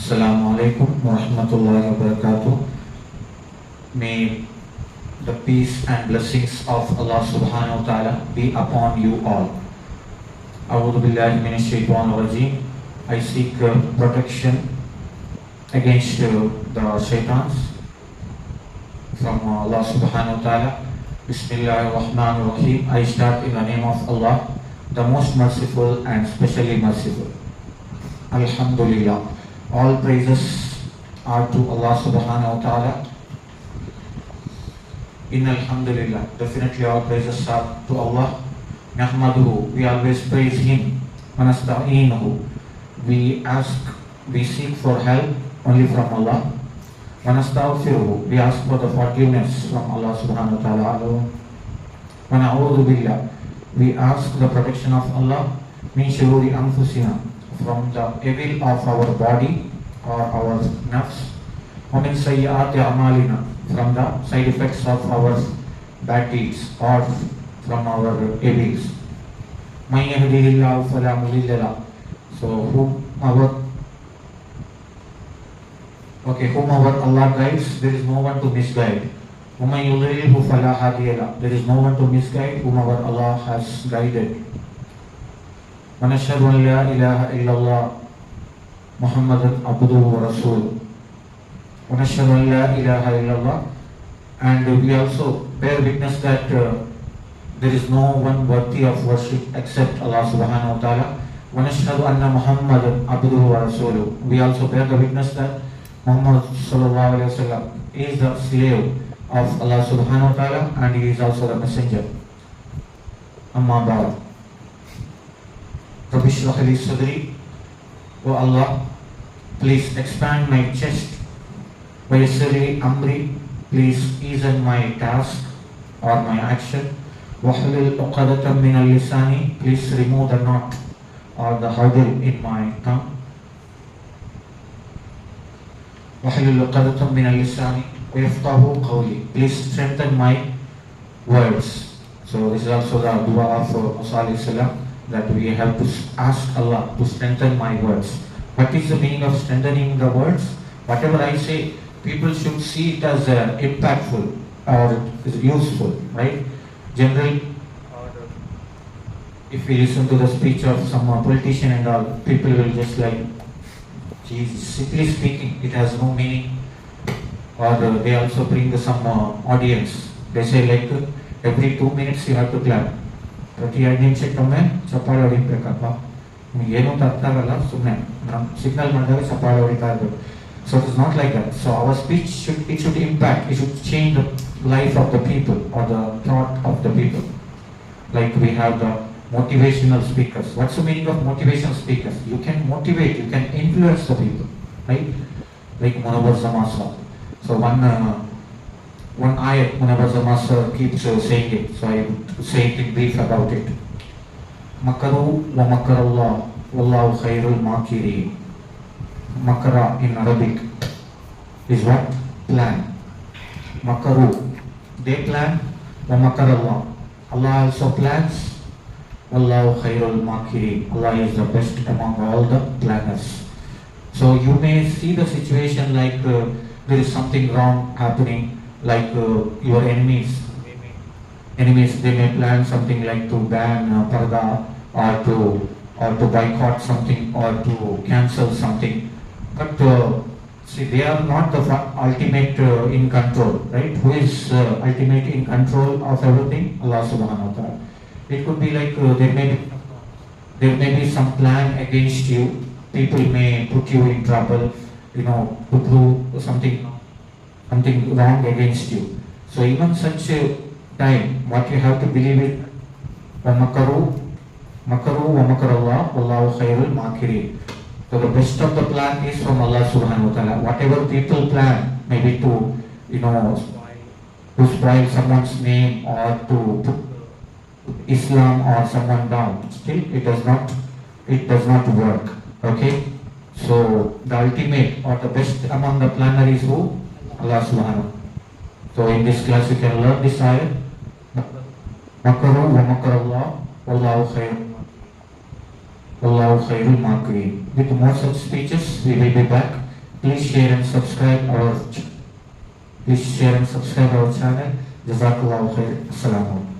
Assalamu alaikum wa rahmatullahi wa barakatuh. May the peace and blessings of Allah subhanahu wa ta'ala be upon you all. A'udhu billahi minash shaitanir rajeem. I seek protection against the shaitans from Allah subhanahu wa ta'ala. Bismillahir Rahmanir Rahim. I start in the name of Allah, the most merciful and specially merciful. Alhamdulillah. All praises are to Allah subhanahu wa ta'ala. In Alhamdulillah. Definitely all praises are to Allah. Nahmaduhu. We always praise Him. Wanasta'inuhu. We seek for help only from Allah. Wanastaghfiruhu. We ask for the forgiveness from Allah subhanahu wa ta'ala. Wana'udhu billah. We ask the protection of Allah. Min shururi anfusina. From the evil of our body or our nafs. Wa min sayyiati a'malina. From the side effects of our bad deeds or from our evils. Man yahdihillahu fala mudilla lahu. So whomever Allah guides, there is no one to misguide. وَمَنْ يُضْلِلْهُ فَلَا هَادِيَ لَهُ. There is no one to misguide whomever Allah has guided. وَنَشْهَدُ أَنْ لَا إِلَهَ إِلَّا اللَّهُ مُحَمَّدٌ عَبْدُهُ وَرَسُولُهُ. وَنَشْهَدُ أَنْ لَا إِلَهَ إِلَّا اللَّهُ. And we also bear witness that there is no one worthy of worship except Allah subhanahu wa ta'ala. وَنَشْهَدُ أَنَّ مُحَمَّدٌ عَبْدُهُ وَرَسُولُهُ. We also bear the witness that Muhammad sallallahu alayhi wa sallam is the slave of Allah subhanahu wa ta'ala and he is also the messenger. Amma ba'd. Rabbi shrah li sadri. O Allah, please expand my chest. Wa yassir li amri. Please ease my task or my action. Wahlul uqadatan min al-lisani. Please remove the knot or the hurdle in my tongue. وَحْلُلْ عُقْدَةً مِنَ اللِّسَانِ وَيَفْقَهُوا قَوْلِي. Please strengthen my words. So this is also the dua of Musa alayhi salam, that we have to ask Allah to strengthen my words. What is the meaning of strengthening the words? Whatever I say, people should see it as impactful or useful, right? Generally, if we listen to the speech of some politician and all, people will just like, simply speaking, it has no meaning. Or they also bring some audience. They say like every 2 minutes you have to clap. ಪ್ರತಿ 5 ನಿಮಿಷಕ್ಕೊಮ್ಮೆ ಚಪ್ಪಾಳೆ ಹೊಡಿಬೇಕಪ್ಪ. ಏನೂ ಅರ್ಥ ಆಗಲ್ಲ, ಸುಮ್ಮನೆ ನಮ್ಮ signal ಮಾಡಿದಾಗ ಚಪ್ಪಾಳೆ ಹೊಡಿತಾ ಇರಬೇಕು. So it is not like that. So our speech should impact, it should change the life of the people or the thought of the people. Like we have the motivational speakers. What's the meaning of motivational speakers? You can motivate, you can influence the people, right? Like Munawwar Zamasa. So one ayat Munawwar Zamasa keeps saying it. So I would say it in brief about it. Makaru wa makarallah wallahu khairul makirin. Makara in Arabic is what? Plan. Makaru, they plan. Wa makarallah, Allah also plans. Wallahu khairul makirin. Allah is the best among all the planners. So you may see the situation like there is something wrong happening, like your enemies, they may plan something like to ban parda or to boycott something or to cancel something. But see, they are not the ultimate in control, right? Who is ultimate in control of everything? Allah subhanahu wa ta'ala. It could be like there may be some plan against you. People may put you in trouble, to do something wrong against you. So even such a time, what you have to believe is makaru wa makarallah wallahu khairul makirin. So the best of the plan is from Allah subhanahu wa ta'ala. Whatever people plan, maybe to spoil someone's name or to put Islam or someone down, still it does not work. Okay, so the ultimate or the best among the planner is who? Allah subhanahu. So in this class you can learn this ayat. Makaru wa makarallah wallahu khairul makirin. With more such speeches we will be back Please share and subscribe our channel. Jazakallahu khair. Assalamu alaikum.